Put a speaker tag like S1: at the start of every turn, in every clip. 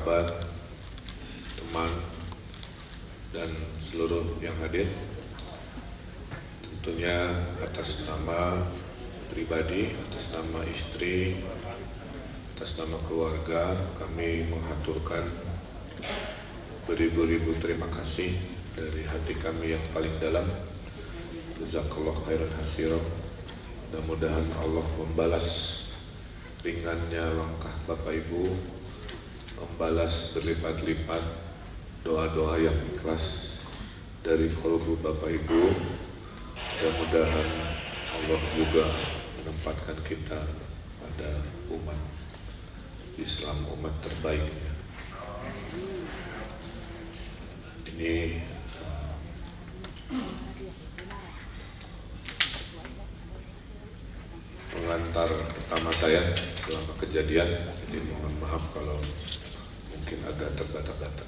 S1: kerabat, teman, dan seluruh yang hadir. Tentunya atas nama pribadi, atas nama istri, atas nama keluarga, kami menghaturkan beribu-ribu terima kasih dari hati kami yang paling dalam. Jazakallah khairan hasiran. Mudah-mudahan Allah membalas ringannya langkah Bapak Ibu, membalas berlipat-lipat doa-doa yang ikhlas dari kolbu Bapak Ibu. Mudah-mudahan Allah juga menempatkan kita pada umat Islam, umat terbaiknya. Ini pengantar pertama saya selama kejadian, jadi mohon maaf kalau mungkin agak terbata-bata.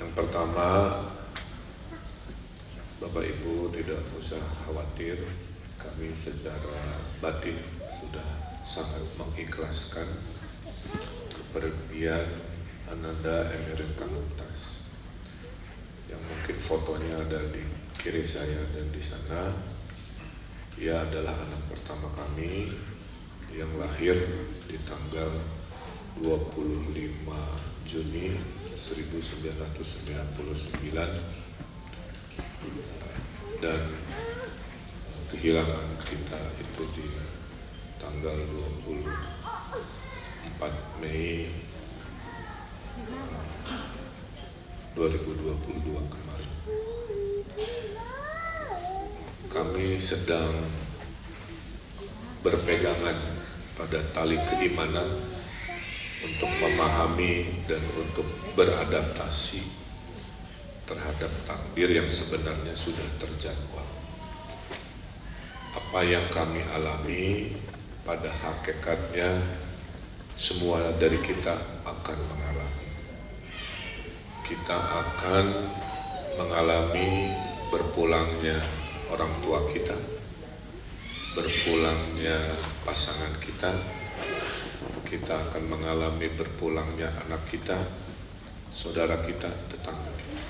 S1: Yang pertama, Bapak Ibu tidak usah khawatir, kami secara batin sudah sangat mengikhlaskan kepergian Ananda Emeril Kang Mumtaz, yang mungkin fotonya ada di kiri saya dan di sana. Ia adalah anak pertama kami yang lahir di tanggal 25 Juni 1999 dan kehilangan kita itu di tanggal 24 Mei 2022 kemarin. Kami sedang berpegangan pada tali keimanan untuk memahami dan untuk beradaptasi terhadap takdir yang sebenarnya sudah terjadwal. Apa yang kami alami pada hakikatnya semua dari kita akan mengalami. Kita akan mengalami berpulangnya orang tua kita, berpulangnya pasangan kita, kita akan mengalami berpulangnya anak kita, saudara kita, tetangga kita.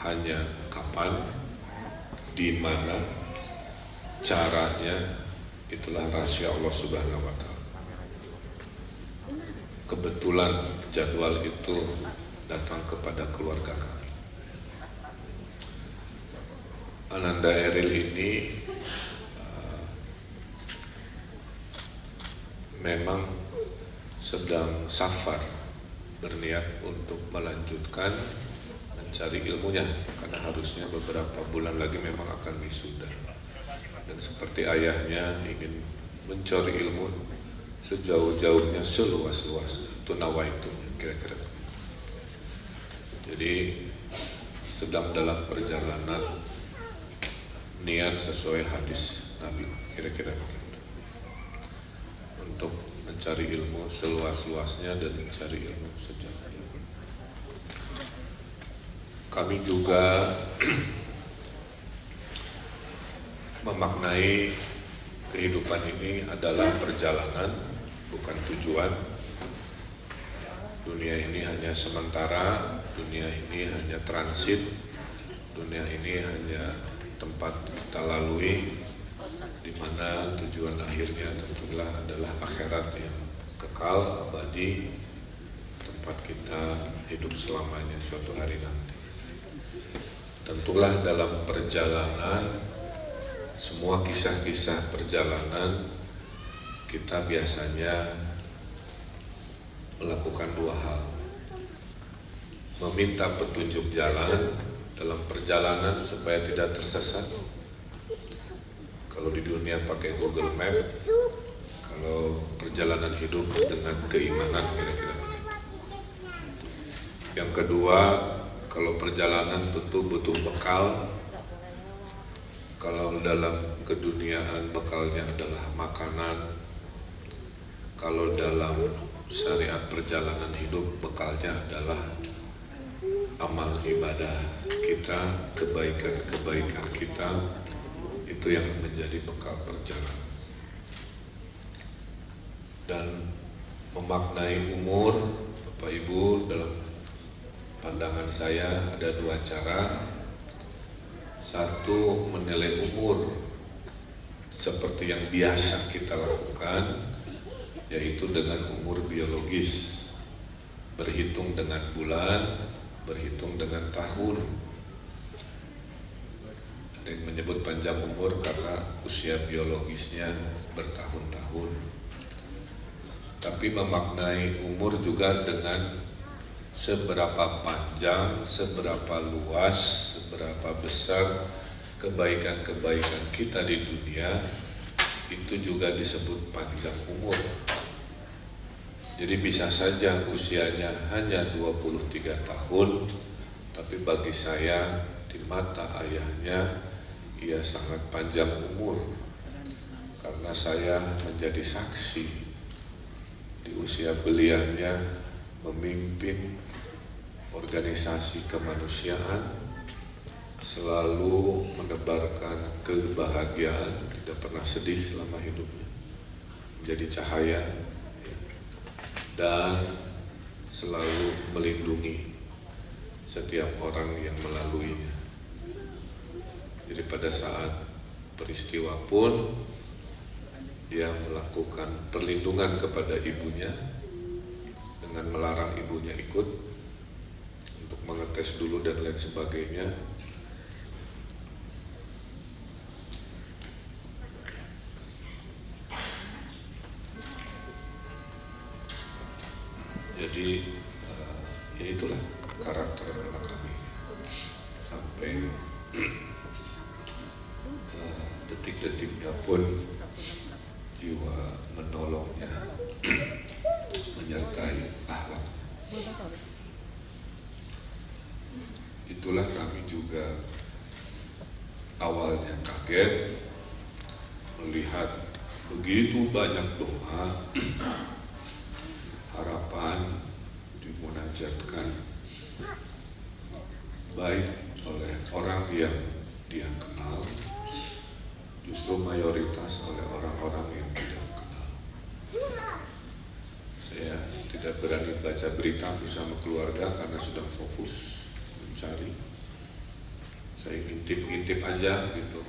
S1: Hanya kapan, di mana, caranya, itulah rahasia Allah Subhanahu wa Ta'ala. Kebetulan jadwal itu datang kepada keluarga kami. Ananda Eril ini memang sedang safar, berniat untuk melanjutkan mencari ilmunya, karena harusnya beberapa bulan lagi memang akan wisuda. Dan seperti ayahnya ingin mencari ilmu sejauh-jauhnya, seluas-luasnya. Itu nawaitu, kira-kira. Jadi sedang dalam perjalanan, niat sesuai hadis Nabi, kira-kira begitu, untuk mencari ilmu seluas-luasnya dan mencari ilmu sejauh. Kami juga memaknai kehidupan ini adalah perjalanan, bukan tujuan. Dunia ini hanya sementara, dunia ini hanya transit, dunia ini hanya tempat kita lalui, di mana tujuan akhirnya tentulah adalah akhirat yang kekal, abadi, tempat kita hidup selamanya suatu hari nanti. Tentulah dalam perjalanan, semua kisah-kisah perjalanan, kita biasanya melakukan dua hal: meminta petunjuk jalan dalam perjalanan supaya tidak tersesat. Kalau di dunia pakai Google Map, kalau perjalanan hidup dengan keimanan, kira-kira begitu. Yang kedua, kalau perjalanan tentu butuh bekal. Kalau dalam keduniaan bekalnya adalah makanan, kalau dalam syariat perjalanan hidup bekalnya adalah amal ibadah kita, kebaikan-kebaikan kita, itu yang menjadi bekal perjalanan. Dan memaknai umur, Bapak Ibu, dalam pandangan saya ada dua cara. Satu, menilai umur seperti yang biasa kita lakukan, yaitu dengan umur biologis, berhitung dengan bulan, berhitung dengan tahun. Ada yang menyebut panjang umur karena usia biologisnya bertahun-tahun. Tapi memaknai umur juga dengan seberapa panjang, seberapa luas, seberapa besar kebaikan-kebaikan kita di dunia, itu juga disebut panjang umur. Jadi bisa saja usianya hanya 23 tahun, tapi bagi saya di mata ayahnya ia sangat panjang umur, karena saya menjadi saksi di usia belianya memimpin organisasi kemanusiaan, selalu menebarkan kebahagiaan, tidak pernah sedih selama hidupnya, menjadi cahaya dan selalu melindungi setiap orang yang melaluinya. Jadi pada saat peristiwa pun dia melakukan perlindungan kepada ibunya dengan melarang ibunya ikut untuk mengetes dulu dan lain sebagainya. Jadi ya itulah karakter anak kami sampai detik-detiknya pun jiwa menolongnya menyertai akhlak. Itulah kami juga awalnya kaget melihat begitu banyak doa, harapan dimunajatkan baik oleh orang yang dia kenal, justru mayoritas oleh orang-orang yang tidak kenal. Saya tidak berani baca berita bersama keluarga karena sudah fokus mencari. Saya intip-intip aja gitu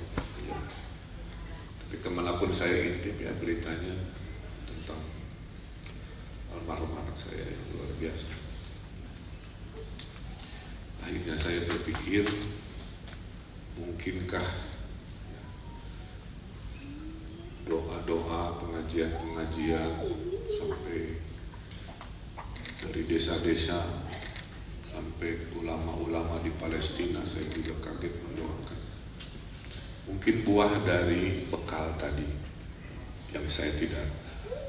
S1: ya. Tapi kemanapun saya intip ya beritanya tentang almarhum anak saya yang luar biasa. Akhirnya saya berpikir, mungkinkah doa-doa, pengajian-pengajian sampai dari desa-desa sampai ulama-ulama di Palestina, saya juga kaget mendoakan. Mungkin buah dari bekal tadi yang saya tidak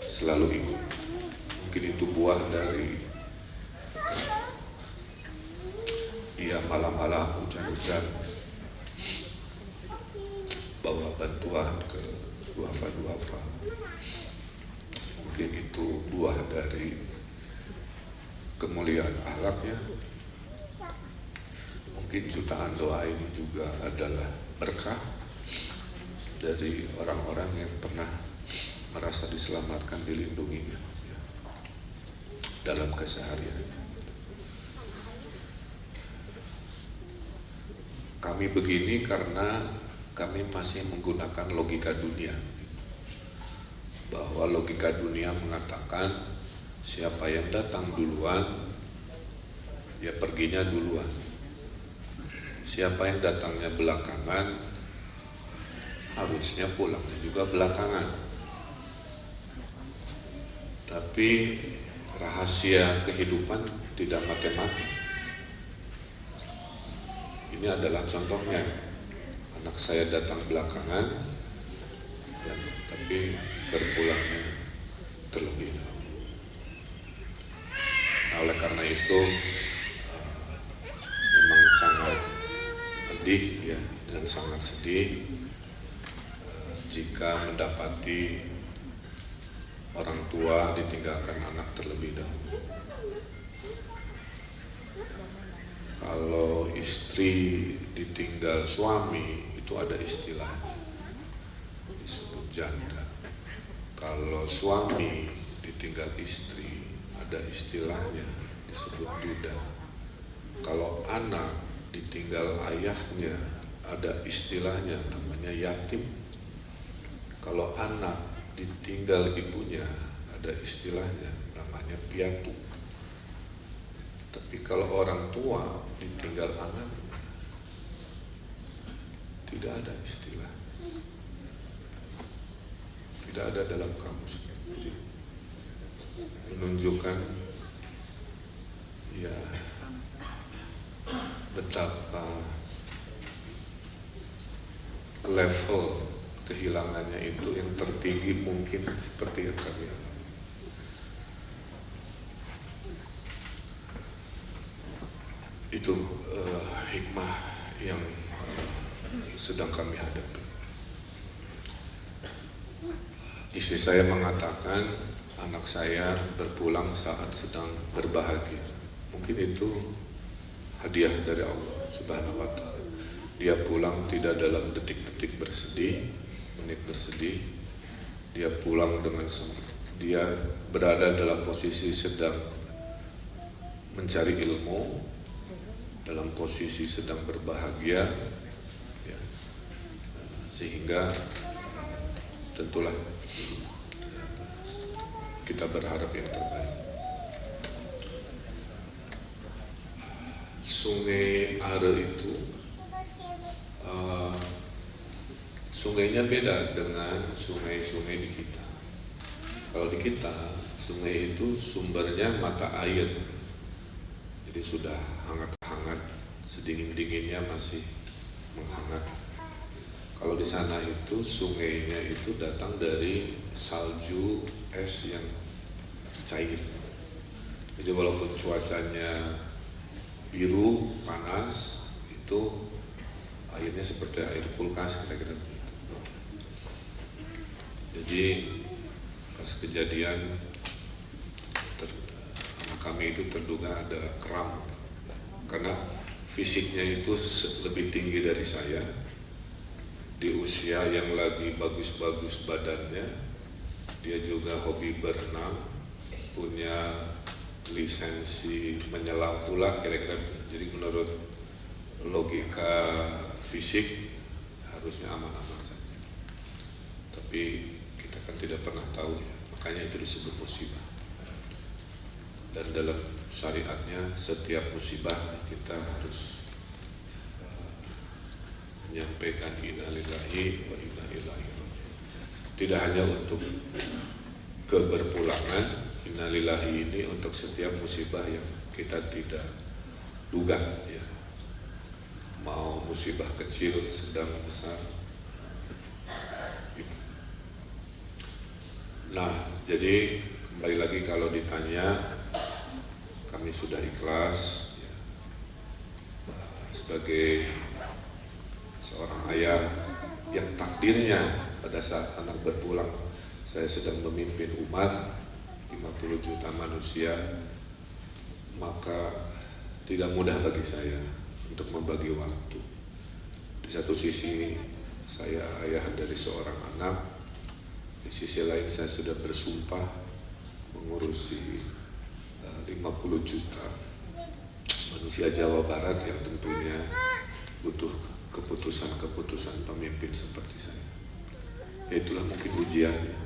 S1: selalu ikut. Mungkin itu buah dari dia malam-malam hujan-hujan bawa bantuan ke duafa-duafa. Mungkin itu buah dari kemuliaan akhlaknya. Mungkin jutaan doa ini juga adalah berkah dari orang-orang yang pernah merasa diselamatkan, dilindunginya dalam keseharian. Kami begini karena kami masih menggunakan logika dunia, bahwa logika dunia mengatakan siapa yang datang duluan, ya perginya duluan. Siapa yang datangnya belakangan, harusnya pulangnya juga belakangan. Tapi rahasia kehidupan tidak matematik. Ini adalah contohnya. Anak saya datang belakangan, tapi berpulangnya terlebih dahulu. Nah, oleh karena itu memang sangat pedih ya, dan sangat sedih jika mendapati orang tua ditinggalkan anak terlebih dahulu. Kalau istri ditinggal suami, itu ada istilah disebut janda. Kalau suami ditinggal istri ada istilahnya disebut duda. Kalau anak ditinggal ayahnya ada istilahnya namanya yatim. Kalau anak ditinggal ibunya ada istilahnya namanya piatu. Tapi kalau orang tua ditinggal anaknya tidak ada istilah. Tidak ada dalam kamus. Jadi, menunjukkan ya betapa level kehilangannya itu yang tertinggi mungkin seperti yang kami alami. Itu hikmah yang sedang kami hadapi. Istri saya mengatakan anak saya berpulang saat sedang berbahagia. Mungkin itu hadiah dari Allah Subhanahu wa Ta'ala. Dia pulang tidak dalam detik-detik bersedih, menit bersedih. Dia pulang dengan dia berada dalam posisi sedang mencari ilmu, dalam posisi sedang berbahagia, ya. Sehingga tentulah kita berharap yang terbaik. Sungai Are itu sungainya beda dengan sungai-sungai di kita. Kalau di kita, sungai itu sumbernya mata air, jadi sudah hangat-hangat, sedingin-dinginnya masih menghangat. Kalau di sana itu sungainya itu datang dari salju es yang cair. Jadi walaupun cuacanya biru panas, itu airnya seperti air kulkas kira-kira begitu. Jadi pas kejadian kami itu terduga ada kram karena fisiknya itu lebih tinggi dari saya. Di usia yang lagi bagus-bagus badannya, dia juga hobi berenang, punya lisensi menyelam pula kira-kira. Jadi menurut logika fisik harusnya aman-aman saja. Tapi kita kan tidak pernah tahu ya, makanya itu disebut musibah. Dan dalam syariatnya setiap musibah kita harus menyampaikan inna lillahi wa inna ilaihi raji'un. Tidak hanya untuk keberpulangan, inna lillahi ini untuk setiap musibah yang kita tidak duga ya. Mau musibah kecil, sedang, besar. Nah, jadi kembali lagi kalau ditanya, kami sudah ikhlas ya. Sebagai seorang ayah yang takdirnya pada saat anak berpulang, saya sedang memimpin umat 50 juta manusia, maka tidak mudah bagi saya untuk membagi waktu. Di satu sisi saya ayah dari seorang anak, di sisi lain saya sudah bersumpah mengurusi 50 juta manusia Jawa Barat yang tentunya butuh keputusan-keputusan pemimpin seperti saya. Itulah mungkin ujiannya.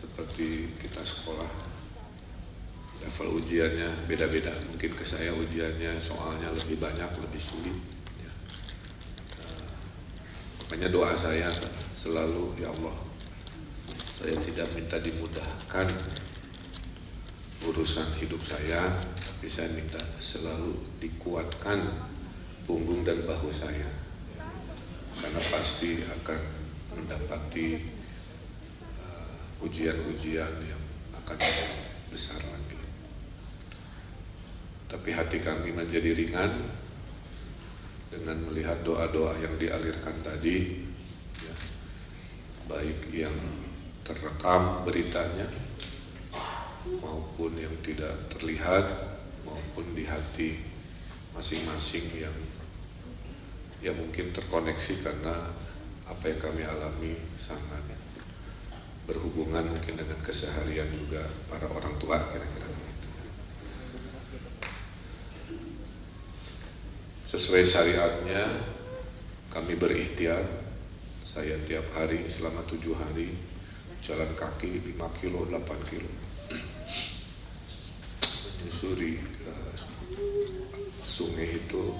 S1: Seperti kita sekolah, level ujiannya beda-beda. Mungkin ke saya ujiannya soalnya lebih banyak, lebih sulit ya. Makanya doa saya selalu, ya Allah, saya tidak minta dimudahkan urusan hidup saya, tapi saya minta selalu dikuatkan punggung dan bahu saya, karena pasti akan mendapati ujian-ujian yang akan besar lagi. Tapi hati kami menjadi ringan dengan melihat doa-doa yang dialirkan tadi ya, baik yang terekam beritanya maupun yang tidak terlihat, maupun di hati masing-masing yang mungkin terkoneksi karena apa yang kami alami sangat berhubungan mungkin dengan keseharian juga para orang tua, kira-kira begitu. Sesuai syariatnya kami berikhtiar, saya tiap hari selama 7 hari jalan kaki 5 kilo, 8 kilo menyusuri sungai itu,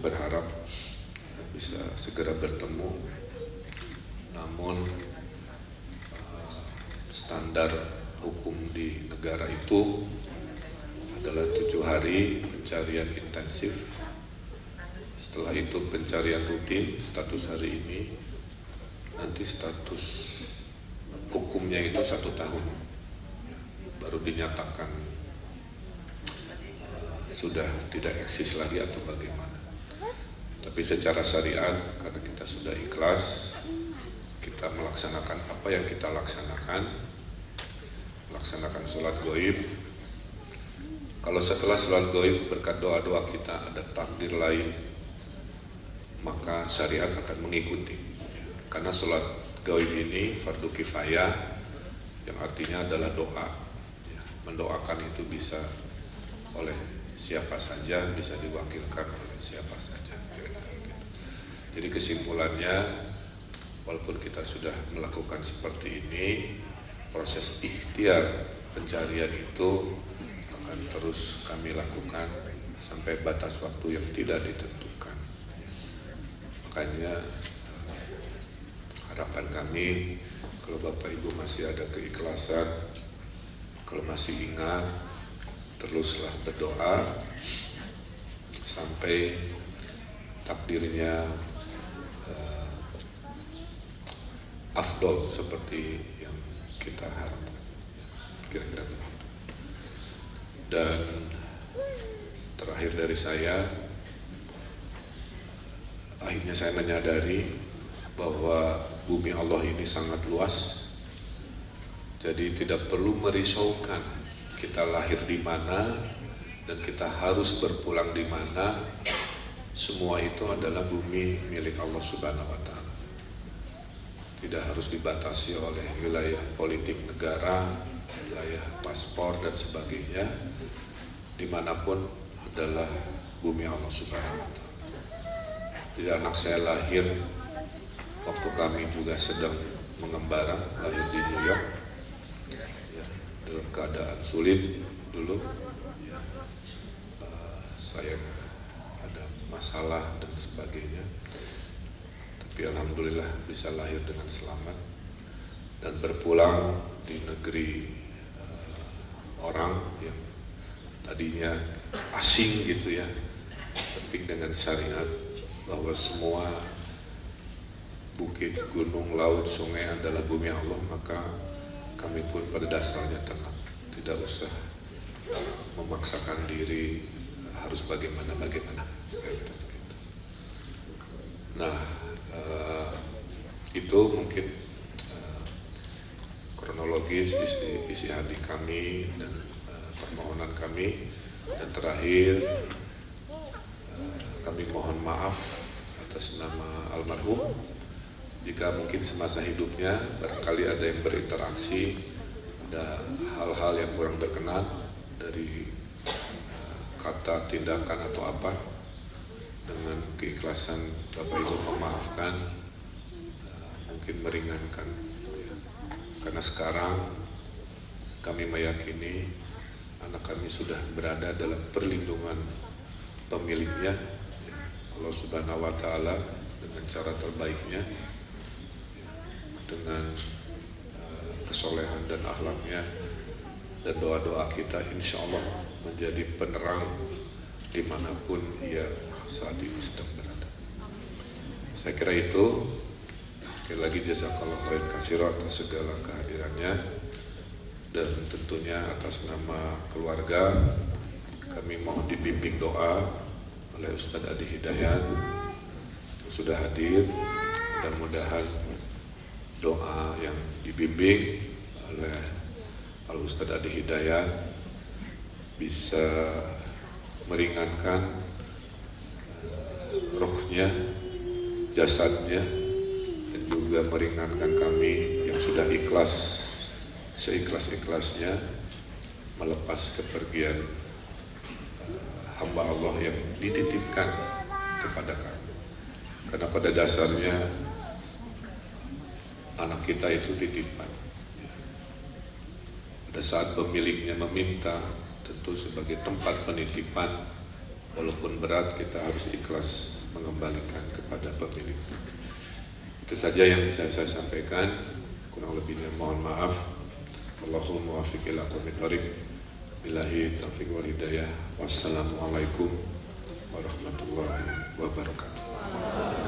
S1: berharap bisa segera bertemu. Namun standar hukum di negara itu adalah 7 hari pencarian intensif. Setelah itu pencarian rutin, status hari ini, nanti status hukumnya itu 1 tahun, baru dinyatakan sudah tidak eksis lagi atau bagaimana. Tapi secara syariat, karena kita sudah ikhlas, kita melaksanakan apa yang kita laksanakan, melaksanakan sholat gaib. Kalau setelah sholat gaib berkat doa-doa kita ada takdir lain, maka syariat akan mengikuti. Karena sholat gaib ini fardu kifayah, yang artinya adalah doa. Mendoakan itu bisa oleh siapa saja, bisa diwakilkan oleh siapa saja. Jadi kesimpulannya, walaupun kita sudah melakukan seperti ini, proses ikhtiar pencarian itu akan terus kami lakukan sampai batas waktu yang tidak ditentukan. Makanya harapan kami, kalau Bapak Ibu masih ada keikhlasan, kalau masih ingat, teruslah berdoa sampai takdirnya afdol seperti yang kita harapkan, kira-kira begitu. Dan terakhir dari saya, akhirnya saya menyadari bahwa bumi Allah ini sangat luas, jadi tidak perlu merisaukan kita lahir di mana dan kita harus berpulang di mana. Semua itu adalah bumi milik Allah Subhanahu wa Ta'ala. Tidak harus dibatasi oleh wilayah politik negara, wilayah paspor dan sebagainya. Dimanapun adalah bumi Allah Subhanahu wa Ta'ala. Jadi anak saya lahir waktu kami juga sedang mengembara, lahir di New York, ya, dalam keadaan sulit dulu. Ya, saya ada masalah dan sebagainya. Tapi alhamdulillah bisa lahir dengan selamat dan berpulang di negeri orang yang tadinya asing gitu ya, tapi dengan syariat bahwa semua bukit, gunung, laut, sungai adalah bumi Allah, maka kami pun pada dasarnya tenang, tidak usah memaksakan diri harus bagaimana. Nah, itu mungkin kronologis isi hati kami dan permohonan kami. Dan terakhir, kami mohon maaf atas nama almarhum jika mungkin semasa hidupnya barangkali ada yang berinteraksi, ada hal-hal yang kurang berkenan dari kata, tindakan atau apa. Dengan keikhlasan Bapak Ibu memaafkan, mungkin meringankan, karena sekarang kami meyakini anak kami sudah berada dalam perlindungan pemiliknya, Allah Subhanahu wa Ta'ala, dengan cara terbaiknya, dengan kesolehan dan akhlaknya, dan doa-doa kita insya Allah menjadi penerang dimanapun ia saat ini sedang berada. Saya kira itu. Sekali lagi jazakallah khairan katsira atas segala kehadirannya, dan tentunya atas nama keluarga kami mohon dibimbing doa oleh Ustadz Adi Hidayat yang sudah hadir. Mudah-mudahan doa yang dibimbing oleh Al-Ustadz Adi Hidayat bisa meringankan rohnya, jasadnya, dan juga juga meringankan kami yang sudah ikhlas, seikhlas-ikhlasnya melepas kepergian hamba Allah yang dititipkan kepada kami. Karena pada dasarnya anak kita itu titipan. Pada saat pemiliknya meminta, tentu sebagai tempat penitipan, walaupun berat kita harus ikhlas mengembalikan kepada pemilik. Itu saja yang bisa saya sampaikan. Kurang lebihnya mohon maaf. Allahumma muwaffiq ila aqwamit thoriq. Billahi taufiq wal hidayah. Wassalamualaikum warahmatullahi wabarakatuh.